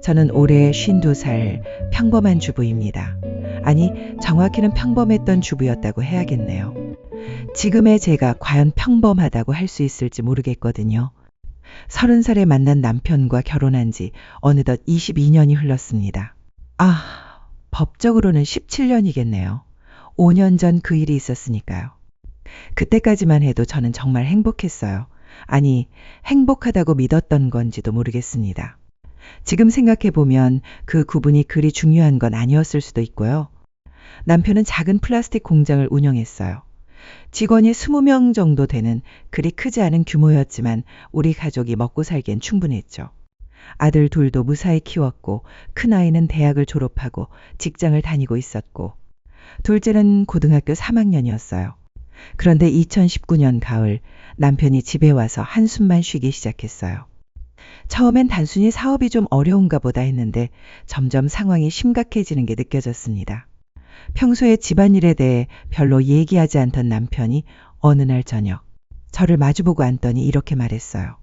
저는 올해 52살 평범한 주부입니다. 아니, 정확히는 평범했던 주부였다고 해야겠네요. 지금의 제가 과연 평범하다고 할 수 있을지 모르겠거든요. 30살에 만난 남편과 결혼한 지 어느덧 22년이 흘렀습니다. 법적으로는 17년이겠네요. 5년 전 그 일이 있었으니까요. 그때까지만 해도 저는 정말 행복했어요. 아니, 행복하다고 믿었던 건지도 모르겠습니다. 지금 생각해보면 그 구분이 그리 중요한 건 아니었을 수도 있고요. 남편은 작은 플라스틱 공장을 운영했어요. 직원이 20명 정도 되는 그리 크지 않은 규모였지만 우리 가족이 먹고 살기엔 충분했죠. 아들 둘도 무사히 키웠고 큰아이는 대학을 졸업하고 직장을 다니고 있었고 둘째는 고등학교 3학년이었어요. 그런데 2019년 가을 남편이 집에 와서 한숨만 쉬기 시작했어요. 처음엔 단순히 사업이 좀 어려운가 보다 했는데 점점 상황이 심각해지는 게 느껴졌습니다. 평소에 집안일에 대해 별로 얘기하지 않던 남편이 어느 날 저녁 저를 마주보고 앉더니 이렇게 말했어요.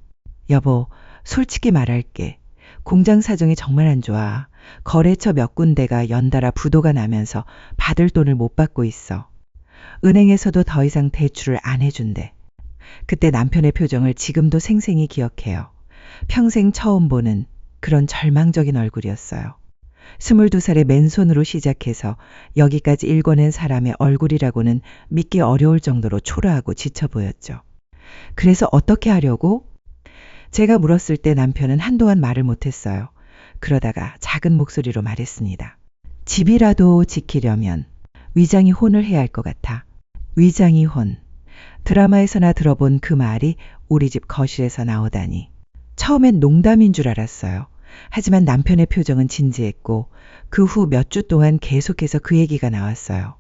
여보, 솔직히 말할게. 공장 사정이 정말 안 좋아. 거래처 몇 군데가 연달아 부도가 나면서 받을 돈을 못 받고 있어. 은행에서도 더 이상 대출을 안 해준대. 그때 남편의 표정을 지금도 생생히 기억해요. 평생 처음 보는 그런 절망적인 얼굴이었어요. 22살에 맨손으로 시작해서 여기까지 일궈낸 사람의 얼굴이라고는 믿기 어려울 정도로 초라하고 지쳐 보였죠. 그래서 어떻게 하려고? 제가 물었을 때 남편은 한동안 말을 못했어요. 그러다가 작은 목소리로 말했습니다. 집이라도 지키려면 위장이 혼을 해야 할 것 같아. 위장이 혼. 드라마에서나 들어본 그 말이 우리 집 거실에서 나오다니. 처음엔 농담인 줄 알았어요. 하지만 남편의 표정은 진지했고 그 후 몇 주 동안 계속해서 그 얘기가 나왔어요.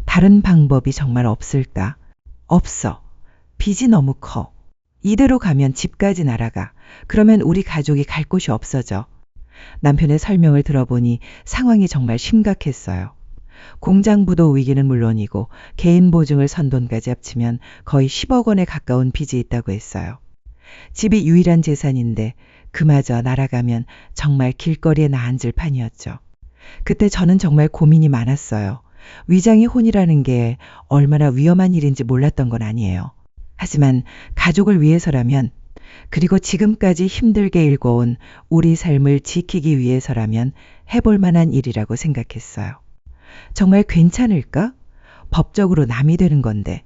다른 방법이 정말 없을까? 없어. 빚이 너무 커. 이대로 가면 집까지 날아가. 그러면 우리 가족이 갈 곳이 없어져. 남편의 설명을 들어보니 상황이 정말 심각했어요. 공장 부도 위기는 물론이고 개인 보증을 선 돈까지 합치면 거의 10억 원에 가까운 빚이 있다고 했어요. 집이 유일한 재산인데 그마저 날아가면 정말 길거리에 나앉을 판이었죠. 그때 저는 정말 고민이 많았어요. 위장이 혼이라는 게 얼마나 위험한 일인지 몰랐던 건 아니에요. 하지만 가족을 위해서라면, 그리고 지금까지 힘들게 일궈온 우리 삶을 지키기 위해서라면 해볼 만한 일이라고 생각했어요. 정말 괜찮을까? 법적으로 남이 되는 건데.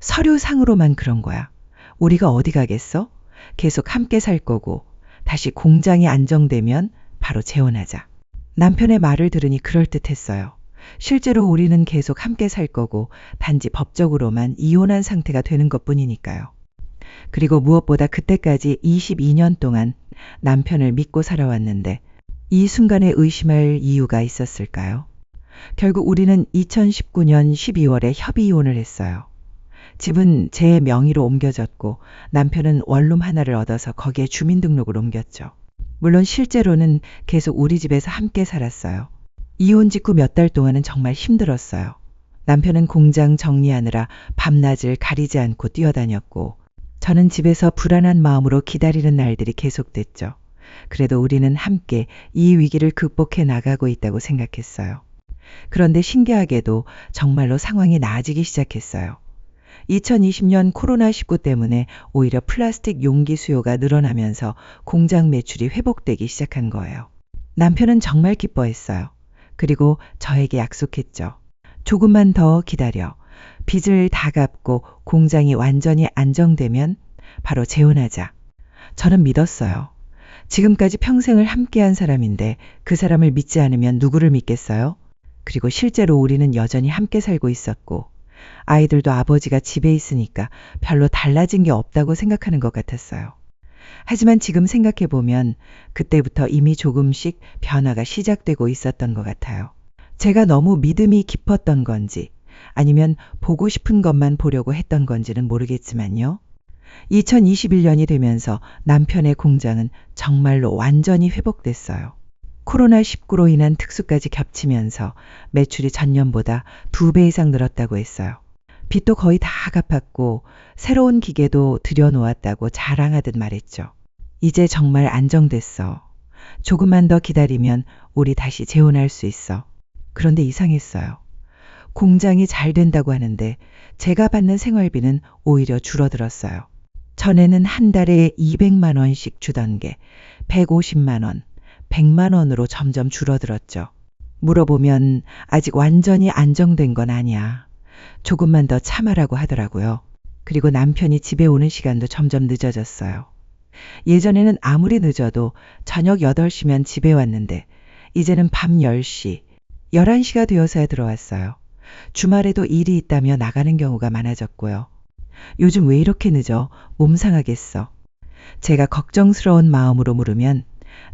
서류상으로만 그런 거야. 우리가 어디 가겠어? 계속 함께 살 거고 다시 공장이 안정되면 바로 재혼하자. 남편의 말을 들으니 그럴듯했어요. 실제로 우리는 계속 함께 살 거고 단지 법적으로만 이혼한 상태가 되는 것뿐이니까요. 그리고 무엇보다 그때까지 22년 동안 남편을 믿고 살아왔는데 이 순간에 의심할 이유가 있었을까요? 결국 우리는 2019년 12월에 협의 이혼을 했어요. 집은 제 명의로 옮겨졌고 남편은 원룸 하나를 얻어서 거기에 주민등록을 옮겼죠. 물론 실제로는 계속 우리 집에서 함께 살았어요. 이혼 직후 몇 달 동안은 정말 힘들었어요. 남편은 공장 정리하느라 밤낮을 가리지 않고 뛰어다녔고 저는 집에서 불안한 마음으로 기다리는 날들이 계속됐죠. 그래도 우리는 함께 이 위기를 극복해 나가고 있다고 생각했어요. 그런데 신기하게도 정말로 상황이 나아지기 시작했어요. 2020년 코로나19 때문에 오히려 플라스틱 용기 수요가 늘어나면서 공장 매출이 회복되기 시작한 거예요. 남편은 정말 기뻐했어요. 그리고 저에게 약속했죠. 조금만 더 기다려. 빚을 다 갚고 공장이 완전히 안정되면 바로 재혼하자. 저는 믿었어요. 지금까지 평생을 함께한 사람인데 그 사람을 믿지 않으면 누구를 믿겠어요? 그리고 실제로 우리는 여전히 함께 살고 있었고 아이들도 아버지가 집에 있으니까 별로 달라진 게 없다고 생각하는 것 같았어요. 하지만 지금 생각해보면 그때부터 이미 조금씩 변화가 시작되고 있었던 것 같아요. 제가 너무 믿음이 깊었던 건지 아니면 보고 싶은 것만 보려고 했던 건지는 모르겠지만요. 2021년이 되면서 남편의 공장은 정말로 완전히 회복됐어요. 코로나19로 인한 특수까지 겹치면서 매출이 전년보다 2배 이상 늘었다고 했어요. 빚도 거의 다 갚았고 새로운 기계도 들여놓았다고 자랑하듯 말했죠. 이제 정말 안정됐어. 조금만 더 기다리면 우리 다시 재혼할 수 있어. 그런데 이상했어요. 공장이 잘 된다고 하는데 제가 받는 생활비는 오히려 줄어들었어요. 전에는 한 달에 200만 원씩 주던 게 150만 원, 100만 원으로 점점 줄어들었죠. 물어보면 아직 완전히 안정된 건 아니야. 조금만 더 참아라고 하더라고요. 그리고 남편이 집에 오는 시간도 점점 늦어졌어요. 예전에는 아무리 늦어도 저녁 8시면 집에 왔는데 이제는 밤 10시, 11시가 되어서야 들어왔어요. 주말에도 일이 있다며 나가는 경우가 많아졌고요. 요즘 왜 이렇게 늦어? 몸 상하겠어. 제가 걱정스러운 마음으로 물으면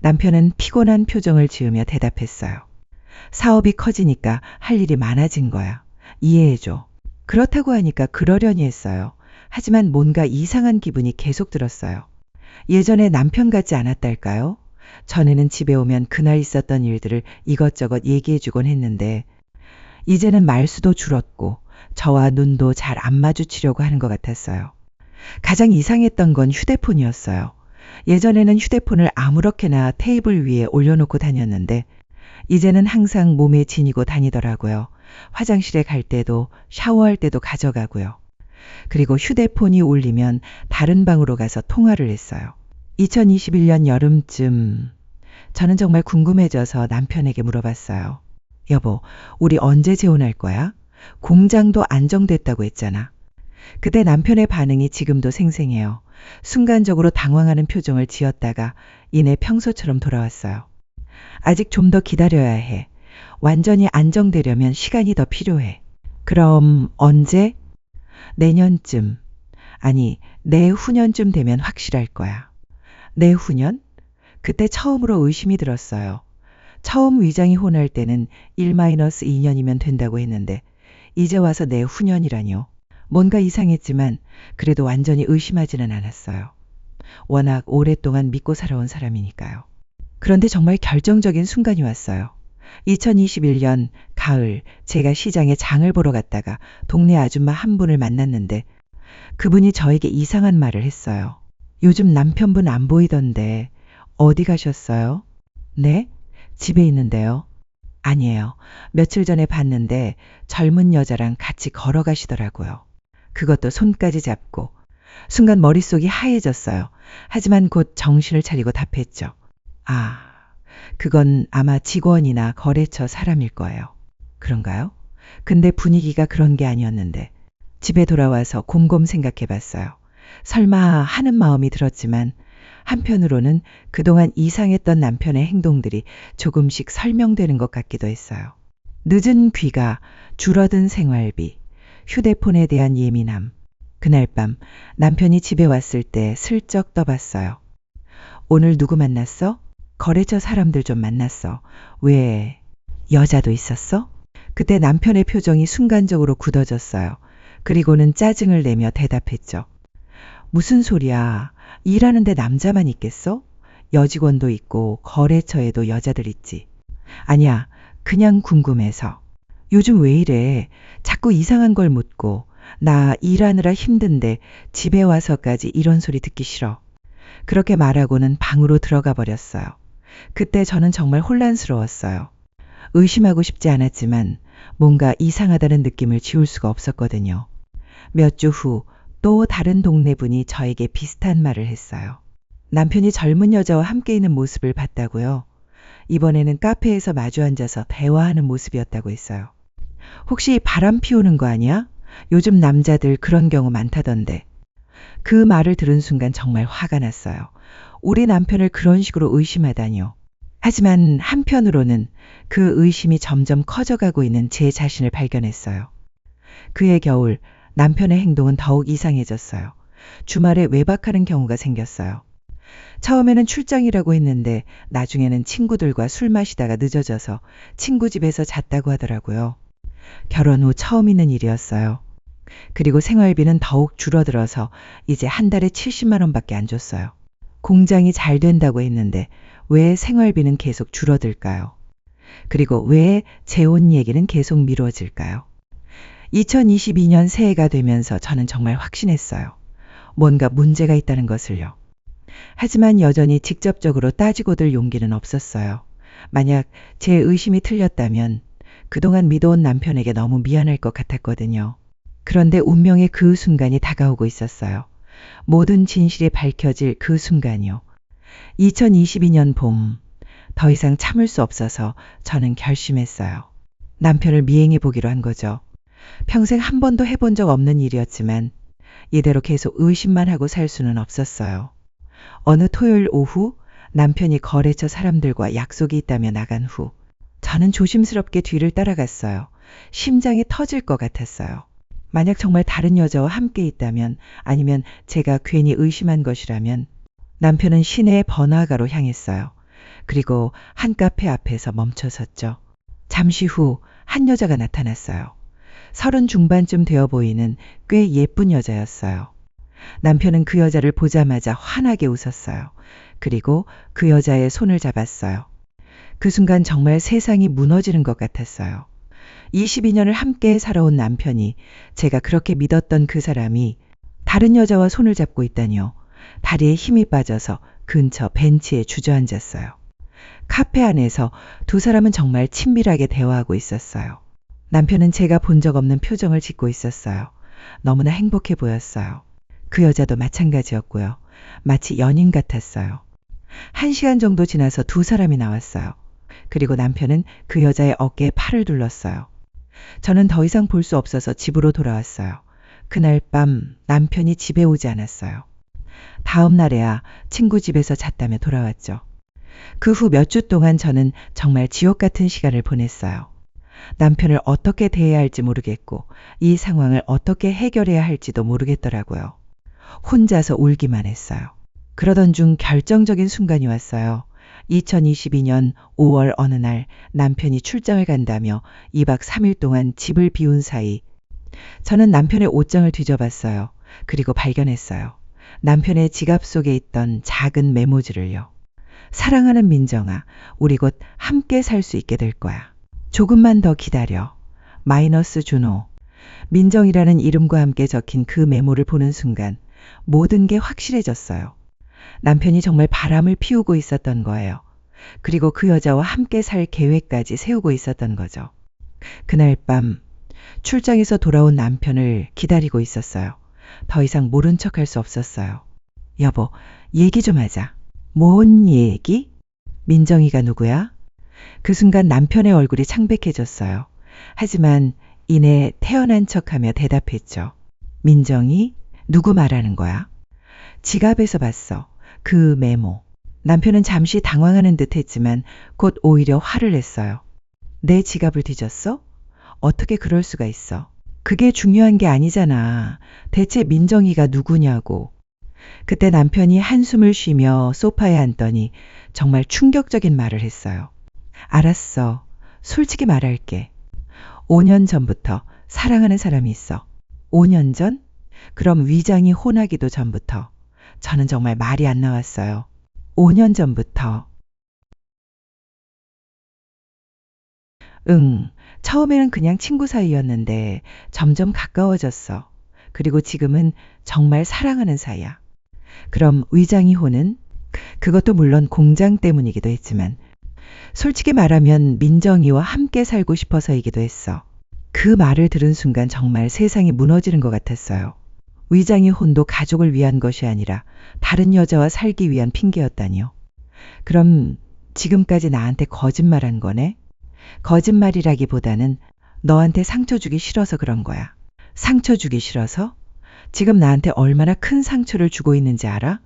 남편은 피곤한 표정을 지으며 대답했어요. 사업이 커지니까 할 일이 많아진 거야. 이해해줘. 그렇다고 하니까 그러려니 했어요. 하지만 뭔가 이상한 기분이 계속 들었어요. 예전에 남편 같지 않았달까요? 전에는 집에 오면 그날 있었던 일들을 이것저것 얘기해주곤 했는데 이제는 말수도 줄었고 저와 눈도 잘 안 마주치려고 하는 것 같았어요. 가장 이상했던 건 휴대폰이었어요. 예전에는 휴대폰을 아무렇게나 테이블 위에 올려놓고 다녔는데 이제는 항상 몸에 지니고 다니더라고요. 화장실에 갈 때도 샤워할 때도 가져가고요. 그리고 휴대폰이 울리면 다른 방으로 가서 통화를 했어요. 2021년 여름쯤 저는 정말 궁금해져서 남편에게 물어봤어요. 여보, 우리 언제 재혼할 거야? 공장도 안정됐다고 했잖아. 그때 남편의 반응이 지금도 생생해요. 순간적으로 당황하는 표정을 지었다가 이내 평소처럼 돌아왔어요. 아직 좀 더 기다려야 해. 완전히 안정되려면 시간이 더 필요해. 그럼 언제? 내년쯤. 아니, 내후년쯤 되면 확실할 거야. 내후년? 그때 처음으로 의심이 들었어요. 처음 위장이 혼할 때는 1-2년이면 된다고 했는데 이제 와서 내후년이라뇨. 뭔가 이상했지만 그래도 완전히 의심하지는 않았어요. 워낙 오랫동안 믿고 살아온 사람이니까요. 그런데 정말 결정적인 순간이 왔어요. 2021년 가을 제가 시장에 장을 보러 갔다가 동네 아줌마 한 분을 만났는데 그분이 저에게 이상한 말을 했어요. 요즘 남편분 안 보이던데 어디 가셨어요? 네? 집에 있는데요. 아니에요. 며칠 전에 봤는데 젊은 여자랑 같이 걸어가시더라고요. 그것도 손까지 잡고. 순간 머릿속이 하얘졌어요. 하지만 곧 정신을 차리고 답했죠. 아, 그건 아마 직원이나 거래처 사람일 거예요. 그런가요? 근데 분위기가 그런 게 아니었는데 집에 돌아와서 곰곰 생각해 봤어요. 설마 하는 마음이 들었지만 한편으로는 그동안 이상했던 남편의 행동들이 조금씩 설명되는 것 같기도 했어요. 늦은 귀가, 줄어든 생활비, 휴대폰에 대한 예민함. 그날 밤 남편이 집에 왔을 때 슬쩍 떠봤어요. 오늘 누구 만났어? 거래처 사람들 좀 만났어. 왜? 여자도 있었어? 그때 남편의 표정이 순간적으로 굳어졌어요. 그리고는 짜증을 내며 대답했죠. 무슨 소리야. 일하는데 남자만 있겠어? 여직원도 있고 거래처에도 여자들 있지. 아니야. 그냥 궁금해서. 요즘 왜 이래? 자꾸 이상한 걸 묻고 나 일하느라 힘든데 집에 와서까지 이런 소리 듣기 싫어. 그렇게 말하고는 방으로 들어가 버렸어요. 그때 저는 정말 혼란스러웠어요. 의심하고 싶지 않았지만 뭔가 이상하다는 느낌을 지울 수가 없었거든요. 몇 주 후 또 다른 동네 분이 저에게 비슷한 말을 했어요. 남편이 젊은 여자와 함께 있는 모습을 봤다고요. 이번에는 카페에서 마주 앉아서 대화하는 모습이었다고 했어요. 혹시 바람 피우는 거 아니야? 요즘 남자들 그런 경우 많다던데. 그 말을 들은 순간 정말 화가 났어요. 우리 남편을 그런 식으로 의심하다니요. 하지만 한편으로는 그 의심이 점점 커져가고 있는 제 자신을 발견했어요. 그해 겨울 남편의 행동은 더욱 이상해졌어요. 주말에 외박하는 경우가 생겼어요. 처음에는 출장이라고 했는데 나중에는 친구들과 술 마시다가 늦어져서 친구 집에서 잤다고 하더라고요. 결혼 후 처음 있는 일이었어요. 그리고 생활비는 더욱 줄어들어서 이제 한 달에 70만 원밖에 안 줬어요. 공장이 잘 된다고 했는데 왜 생활비는 계속 줄어들까요? 그리고 왜 재혼 얘기는 계속 미뤄질까요? 2022년 새해가 되면서 저는 정말 확신했어요. 뭔가 문제가 있다는 것을요. 하지만 여전히 직접적으로 따지고들 용기는 없었어요. 만약 제 의심이 틀렸다면 그동안 믿어온 남편에게 너무 미안할 것 같았거든요. 그런데 운명의 그 순간이 다가오고 있었어요. 모든 진실이 밝혀질 그 순간이요. 2022년 봄, 더 이상 참을 수 없어서 저는 결심했어요. 남편을 미행해 보기로 한 거죠. 평생 한 번도 해본 적 없는 일이었지만 이대로 계속 의심만 하고 살 수는 없었어요. 어느 토요일 오후 남편이 거래처 사람들과 약속이 있다며 나간 후 저는 조심스럽게 뒤를 따라갔어요. 심장이 터질 것 같았어요. 만약 정말 다른 여자와 함께 있다면 아니면 제가 괜히 의심한 것이라면 남편은 시내의 번화가로 향했어요. 그리고 한 카페 앞에서 멈춰섰죠. 잠시 후 한 여자가 나타났어요. 30 중반쯤 되어 보이는 꽤 예쁜 여자였어요. 남편은 그 여자를 보자마자 환하게 웃었어요. 그리고 그 여자의 손을 잡았어요. 그 순간 정말 세상이 무너지는 것 같았어요. 22년을 함께 살아온 남편이 제가 그렇게 믿었던 그 사람이 다른 여자와 손을 잡고 있다니요. 다리에 힘이 빠져서 근처 벤치에 주저앉았어요. 카페 안에서 두 사람은 정말 친밀하게 대화하고 있었어요. 남편은 제가 본 적 없는 표정을 짓고 있었어요. 너무나 행복해 보였어요. 그 여자도 마찬가지였고요. 마치 연인 같았어요. 1시간 정도 지나서 두 사람이 나왔어요. 그리고 남편은 그 여자의 어깨에 팔을 둘렀어요. 저는 더 이상 볼 수 없어서 집으로 돌아왔어요. 그날 밤 남편이 집에 오지 않았어요. 다음 날에야 친구 집에서 잤다며 돌아왔죠. 그 후 몇 주 동안 저는 정말 지옥 같은 시간을 보냈어요. 남편을 어떻게 대해야 할지 모르겠고 이 상황을 어떻게 해결해야 할지도 모르겠더라고요. 혼자서 울기만 했어요. 그러던 중 결정적인 순간이 왔어요. 2022년 5월 어느 날 남편이 출장을 간다며 2박 3일 동안 집을 비운 사이 저는 남편의 옷장을 뒤져봤어요. 그리고 발견했어요. 남편의 지갑 속에 있던 작은 메모지를요. 사랑하는 민정아, 우리 곧 함께 살 수 있게 될 거야. 조금만 더 기다려. 마이너스 준호. 민정이라는 이름과 함께 적힌 그 메모를 보는 순간 모든 게 확실해졌어요. 남편이 정말 바람을 피우고 있었던 거예요. 그리고 그 여자와 함께 살 계획까지 세우고 있었던 거죠. 그날 밤 출장에서 돌아온 남편을 기다리고 있었어요. 더 이상 모른 척할 수 없었어요. 여보, 얘기 좀 하자. 뭔 얘기? 민정이가 누구야? 그 순간 남편의 얼굴이 창백해졌어요. 하지만 이내 태어난 척하며 대답했죠. 민정이? 누구 말하는 거야? 지갑에서 봤어. 그 메모. 남편은 잠시 당황하는 듯 했지만 곧 오히려 화를 냈어요. 내 지갑을 뒤졌어? 어떻게 그럴 수가 있어? 그게 중요한 게 아니잖아. 대체 민정이가 누구냐고. 그때 남편이 한숨을 쉬며 소파에 앉더니 정말 충격적인 말을 했어요. 알았어. 솔직히 말할게. 5년 전부터 사랑하는 사람이 있어. 5년 전? 그럼 위장이 혼하기도 전부터. 저는 정말 말이 안 나왔어요. 5년 전부터. 처음에는 그냥 친구 사이였는데 점점 가까워졌어. 그리고 지금은 정말 사랑하는 사이야. 그럼 위장이혼은? 그것도 물론 공장 때문이기도 했지만 솔직히 말하면 민정이와 함께 살고 싶어서이기도 했어. 그 말을 들은 순간 정말 세상이 무너지는 것 같았어요. 위장이혼도 가족을 위한 것이 아니라 다른 여자와 살기 위한 핑계였다니요. 그럼 지금까지 나한테 거짓말한 거네? 거짓말이라기보다는 너한테 상처 주기 싫어서 그런 거야. 상처 주기 싫어서? 지금 나한테 얼마나 큰 상처를 주고 있는지 알아?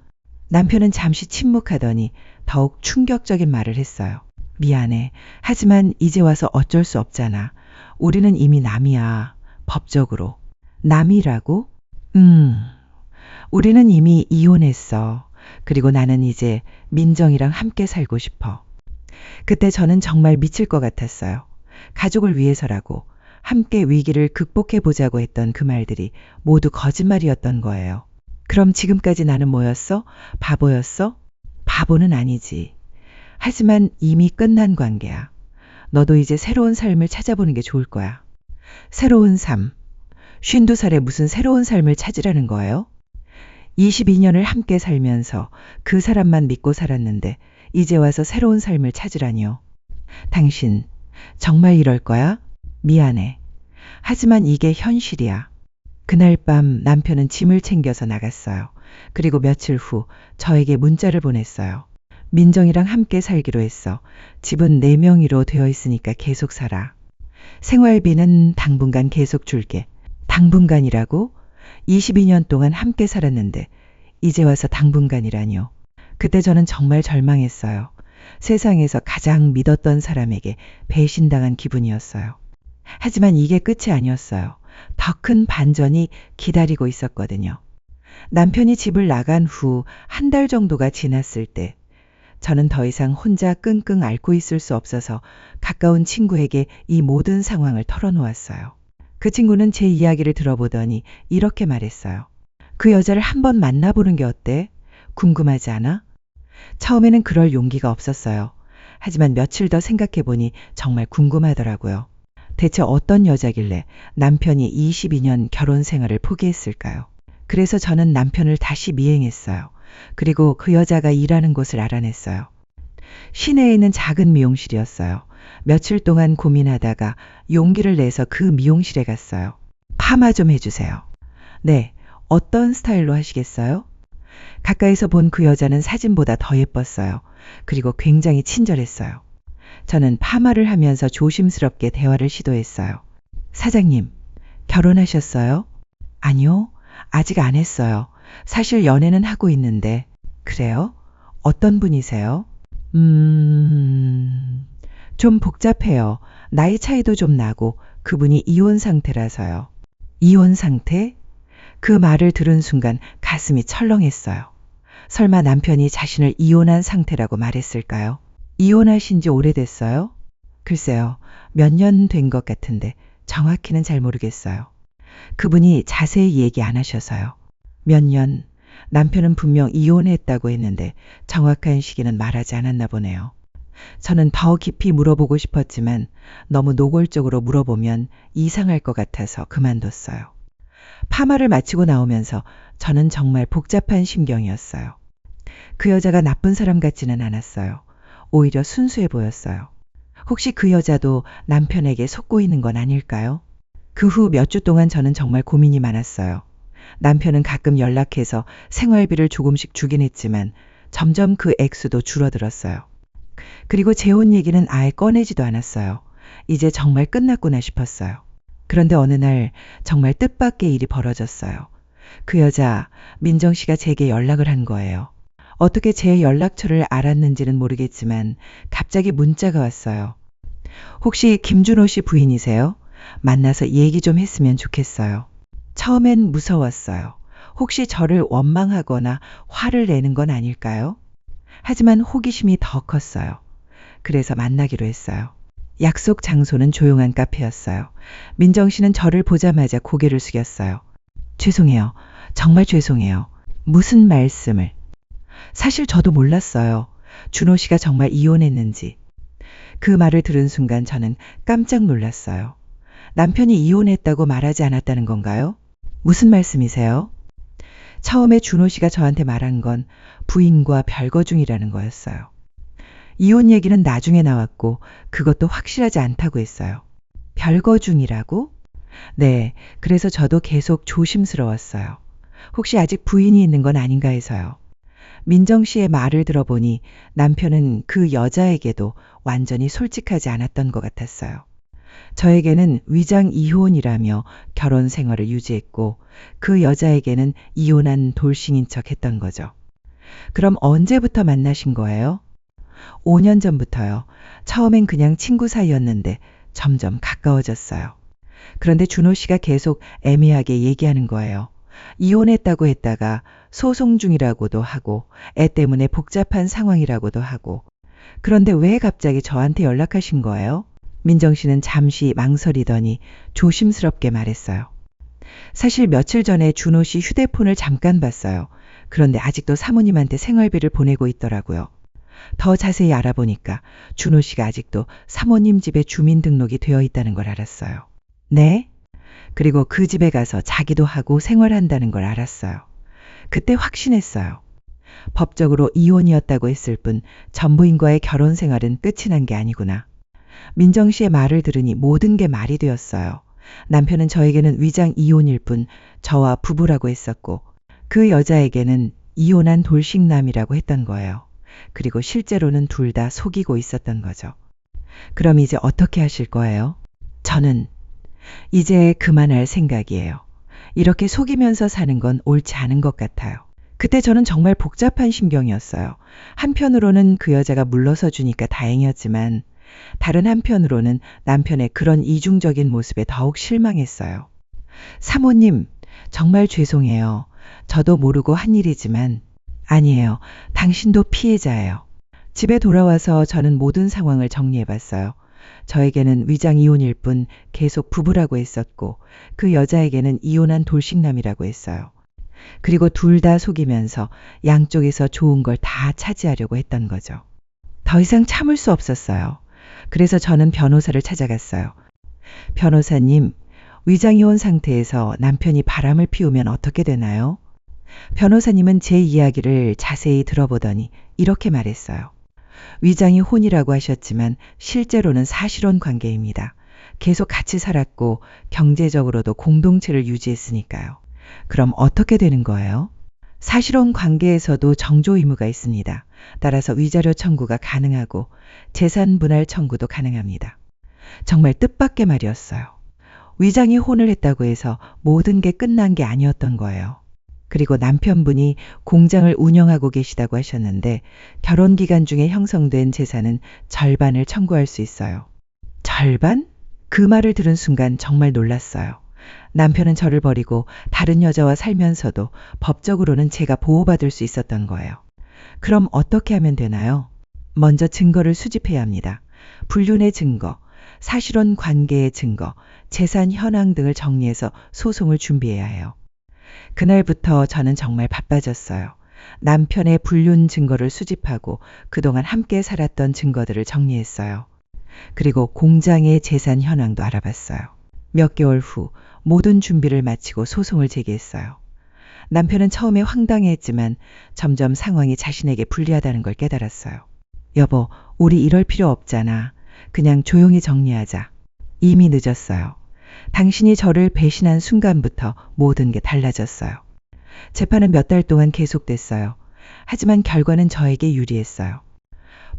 남편은 잠시 침묵하더니 더욱 충격적인 말을 했어요. 미안해. 하지만 이제 와서 어쩔 수 없잖아. 우리는 이미 남이야. 법적으로. 남이라고? 우리는 이미 이혼했어. 그리고 나는 이제 민정이랑 함께 살고 싶어. 그때 저는 정말 미칠 것 같았어요. 가족을 위해서라고 함께 위기를 극복해 보자고 했던 그 말들이 모두 거짓말이었던 거예요. 그럼 지금까지 나는 뭐였어? 바보였어? 바보는 아니지. 하지만 이미 끝난 관계야. 너도 이제 새로운 삶을 찾아보는 게 좋을 거야. 새로운 삶. 52살에 무슨 새로운 삶을 찾으라는 거예요? 22년을 함께 살면서 그 사람만 믿고 살았는데 이제 와서 새로운 삶을 찾으라니요. 당신 정말 이럴 거야? 미안해. 하지만 이게 현실이야. 그날 밤 남편은 짐을 챙겨서 나갔어요. 그리고 며칠 후 저에게 문자를 보냈어요. 민정이랑 함께 살기로 했어. 집은 4명이로 되어 있으니까 계속 살아. 생활비는 당분간 계속 줄게. 당분간이라고? 22년 동안 함께 살았는데 이제 와서 당분간이라뇨. 그때 저는 정말 절망했어요. 세상에서 가장 믿었던 사람에게 배신당한 기분이었어요. 하지만 이게 끝이 아니었어요. 더 큰 반전이 기다리고 있었거든요. 남편이 집을 나간 후 1달 정도가 지났을 때 저는 더 이상 혼자 끙끙 앓고 있을 수 없어서 가까운 친구에게 이 모든 상황을 털어놓았어요. 그 친구는 제 이야기를 들어보더니 이렇게 말했어요. 그 여자를 한번 만나보는 게 어때? 궁금하지 않아? 처음에는 그럴 용기가 없었어요. 하지만 며칠 더 생각해보니 정말 궁금하더라고요. 대체 어떤 여자길래 남편이 22년 결혼 생활을 포기했을까요? 그래서 저는 남편을 다시 미행했어요. 그리고 그 여자가 일하는 곳을 알아냈어요. 시내에 있는 작은 미용실이었어요. 며칠 동안 고민하다가 용기를 내서 그 미용실에 갔어요. 파마 좀 해주세요. 네, 어떤 스타일로 하시겠어요? 가까이서 본 그 여자는 사진보다 더 예뻤어요. 그리고 굉장히 친절했어요. 저는 파마를 하면서 조심스럽게 대화를 시도했어요. 사장님, 결혼하셨어요? 아니요, 아직 안 했어요. 사실 연애는 하고 있는데. 그래요? 어떤 분이세요? 좀 복잡해요. 나이 차이도 좀 나고 그분이 이혼 상태라서요. 이혼 상태? 그 말을 들은 순간 가슴이 철렁했어요. 설마 남편이 자신을 이혼한 상태라고 말했을까요? 이혼하신 지 오래됐어요? 글쎄요, 몇 년 된 것 같은데 정확히는 잘 모르겠어요. 그분이 자세히 얘기 안 하셔서요. 몇 년, 남편은 분명 이혼했다고 했는데 정확한 시기는 말하지 않았나 보네요. 저는 더 깊이 물어보고 싶었지만 너무 노골적으로 물어보면 이상할 것 같아서 그만뒀어요. 파마를 마치고 나오면서 저는 정말 복잡한 심경이었어요. 그 여자가 나쁜 사람 같지는 않았어요. 오히려 순수해 보였어요. 혹시 그 여자도 남편에게 속고 있는 건 아닐까요? 그 후 몇 주 동안 저는 정말 고민이 많았어요. 남편은 가끔 연락해서 생활비를 조금씩 주긴 했지만 점점 그 액수도 줄어들었어요. 그리고 재혼 얘기는 아예 꺼내지도 않았어요. 이제 정말 끝났구나 싶었어요. 그런데 어느 날 정말 뜻밖의 일이 벌어졌어요. 그 여자, 민정 씨가 제게 연락을 한 거예요. 어떻게 제 연락처를 알았는지는 모르겠지만 갑자기 문자가 왔어요. 혹시 김준호 씨 부인이세요? 만나서 얘기 좀 했으면 좋겠어요. 처음엔 무서웠어요. 혹시 저를 원망하거나 화를 내는 건 아닐까요? 하지만 호기심이 더 컸어요. 그래서 만나기로 했어요. 약속 장소는 조용한 카페였어요. 민정 씨는 저를 보자마자 고개를 숙였어요. 죄송해요. 정말 죄송해요. 무슨 말씀을? 사실 저도 몰랐어요. 준호 씨가 정말 이혼했는지. 그 말을 들은 순간 저는 깜짝 놀랐어요. 남편이 이혼했다고 말하지 않았다는 건가요? 무슨 말씀이세요? 처음에 준호 씨가 저한테 말한 건 부인과 별거 중이라는 거였어요. 이혼 얘기는 나중에 나왔고 그것도 확실하지 않다고 했어요. 별거 중이라고? 네, 그래서 저도 계속 조심스러웠어요. 혹시 아직 부인이 있는 건 아닌가 해서요. 민정 씨의 말을 들어보니 남편은 그 여자에게도 완전히 솔직하지 않았던 것 같았어요. 저에게는 위장 이혼이라며 결혼 생활을 유지했고 그 여자에게는 이혼한 돌싱인 척 했던 거죠. 그럼 언제부터 만나신 거예요? 5년 전부터요. 처음엔 그냥 친구 사이였는데 점점 가까워졌어요. 그런데 준호 씨가 계속 애매하게 얘기하는 거예요. 이혼했다고 했다가 소송 중이라고도 하고 애 때문에 복잡한 상황이라고도 하고. 그런데 왜 갑자기 저한테 연락하신 거예요? 민정 씨는 잠시 망설이더니 조심스럽게 말했어요. 사실 며칠 전에 준호 씨 휴대폰을 잠깐 봤어요. 그런데 아직도 사모님한테 생활비를 보내고 있더라고요. 더 자세히 알아보니까 준호 씨가 아직도 사모님 집에 주민등록이 되어 있다는 걸 알았어요. 네? 그리고 그 집에 가서 자기도 하고 생활한다는 걸 알았어요. 그때 확신했어요. 법적으로 이혼이었다고 했을 뿐 전부인과의 결혼 생활은 끝이 난 게 아니구나. 민정 씨의 말을 들으니 모든 게 말이 되었어요. 남편은 저에게는 위장 이혼일 뿐 저와 부부라고 했었고 그 여자에게는 이혼한 돌싱남이라고 했던 거예요. 그리고 실제로는 둘 다 속이고 있었던 거죠. 그럼 이제 어떻게 하실 거예요? 저는 이제 그만할 생각이에요. 이렇게 속이면서 사는 건 옳지 않은 것 같아요. 그때 저는 정말 복잡한 심경이었어요. 한편으로는 그 여자가 물러서 주니까 다행이었지만 다른 한편으로는 남편의 그런 이중적인 모습에 더욱 실망했어요. 사모님, 정말 죄송해요. 저도 모르고 한 일이지만 아니에요. 당신도 피해자예요. 집에 돌아와서 저는 모든 상황을 정리해봤어요. 저에게는 위장 이혼일 뿐 계속 부부라고 했었고 그 여자에게는 이혼한 돌싱남이라고 했어요. 그리고 둘 다 속이면서 양쪽에서 좋은 걸 다 차지하려고 했던 거죠. 더 이상 참을 수 없었어요. 그래서 저는 변호사를 찾아갔어요. 변호사님, 위장이혼 상태에서 남편이 바람을 피우면 어떻게 되나요? 변호사님은 제 이야기를 자세히 들어보더니 이렇게 말했어요. 위장이 혼이라고 하셨지만 실제로는 사실혼 관계입니다. 계속 같이 살았고 경제적으로도 공동체를 유지했으니까요. 그럼 어떻게 되는 거예요? 사실혼 관계에서도 정조 의무가 있습니다. 따라서 위자료 청구가 가능하고 재산 분할 청구도 가능합니다. 정말 뜻밖의 말이었어요. 위장이 혼을 했다고 해서 모든 게 끝난 게 아니었던 거예요. 그리고 남편분이 공장을 운영하고 계시다고 하셨는데 결혼 기간 중에 형성된 재산은 절반을 청구할 수 있어요. 절반? 그 말을 들은 순간 정말 놀랐어요. 남편은 저를 버리고 다른 여자와 살면서도 법적으로는 제가 보호받을 수 있었던 거예요. 그럼 어떻게 하면 되나요? 먼저 증거를 수집해야 합니다. 불륜의 증거, 사실혼 관계의 증거, 재산 현황 등을 정리해서 소송을 준비해야 해요. 그날부터 저는 정말 바빠졌어요. 남편의 불륜 증거를 수집하고 그동안 함께 살았던 증거들을 정리했어요. 그리고 공장의 재산 현황도 알아봤어요. 몇 개월 후 모든 준비를 마치고 소송을 제기했어요. 남편은 처음에 황당해했지만 점점 상황이 자신에게 불리하다는 걸 깨달았어요. 여보, 우리 이럴 필요 없잖아. 그냥 조용히 정리하자. 이미 늦었어요. 당신이 저를 배신한 순간부터 모든 게 달라졌어요. 재판은 몇 달 동안 계속됐어요. 하지만 결과는 저에게 유리했어요.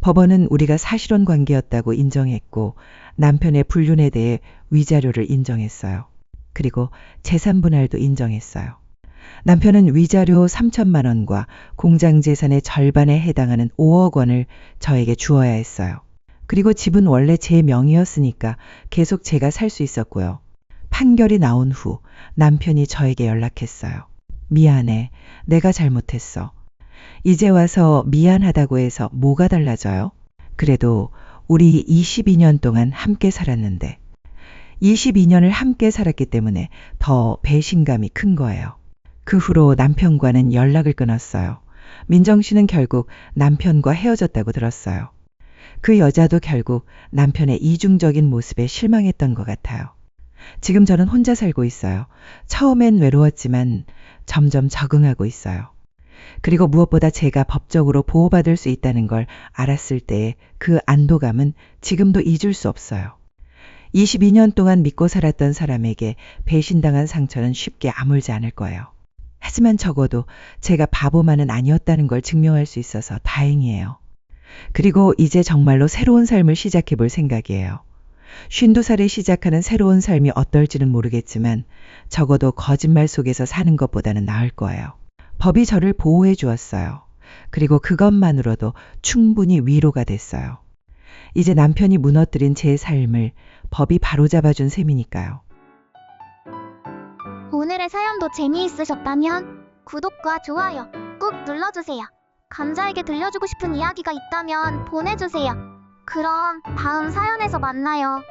법원은 우리가 사실혼 관계였다고 인정했고 남편의 불륜에 대해 위자료를 인정했어요. 그리고 재산 분할도 인정했어요. 남편은 위자료 3천만 원과 공장 재산의 절반에 해당하는 5억 원을 저에게 주어야 했어요. 그리고 집은 원래 제 명의였으니까 계속 제가 살 수 있었고요. 판결이 나온 후 남편이 저에게 연락했어요. 미안해. 내가 잘못했어. 이제 와서 미안하다고 해서 뭐가 달라져요? 그래도 우리 22년 동안 함께 살았는데 22년을 함께 살았기 때문에 더 배신감이 큰 거예요. 그 후로 남편과는 연락을 끊었어요. 민정 씨는 결국 남편과 헤어졌다고 들었어요. 그 여자도 결국 남편의 이중적인 모습에 실망했던 것 같아요. 지금 저는 혼자 살고 있어요. 처음엔 외로웠지만 점점 적응하고 있어요. 그리고 무엇보다 제가 법적으로 보호받을 수 있다는 걸 알았을 때의 그 안도감은 지금도 잊을 수 없어요. 22년 동안 믿고 살았던 사람에게 배신당한 상처는 쉽게 아물지 않을 거예요. 하지만 적어도 제가 바보만은 아니었다는 걸 증명할 수 있어서 다행이에요. 그리고 이제 정말로 새로운 삶을 시작해 볼 생각이에요. 52살에 시작하는 새로운 삶이 어떨지는 모르겠지만 적어도 거짓말 속에서 사는 것보다는 나을 거예요. 법이 저를 보호해 주었어요. 그리고 그것만으로도 충분히 위로가 됐어요. 이제 남편이 무너뜨린 제 삶을 법이 바로잡아준 셈이니까요. 오늘의 사연도 재미있으셨다면 구독과 좋아요 꾹 눌러주세요. 감자에게 들려주고 싶은 이야기가 있다면 보내주세요. 그럼 다음 사연에서 만나요.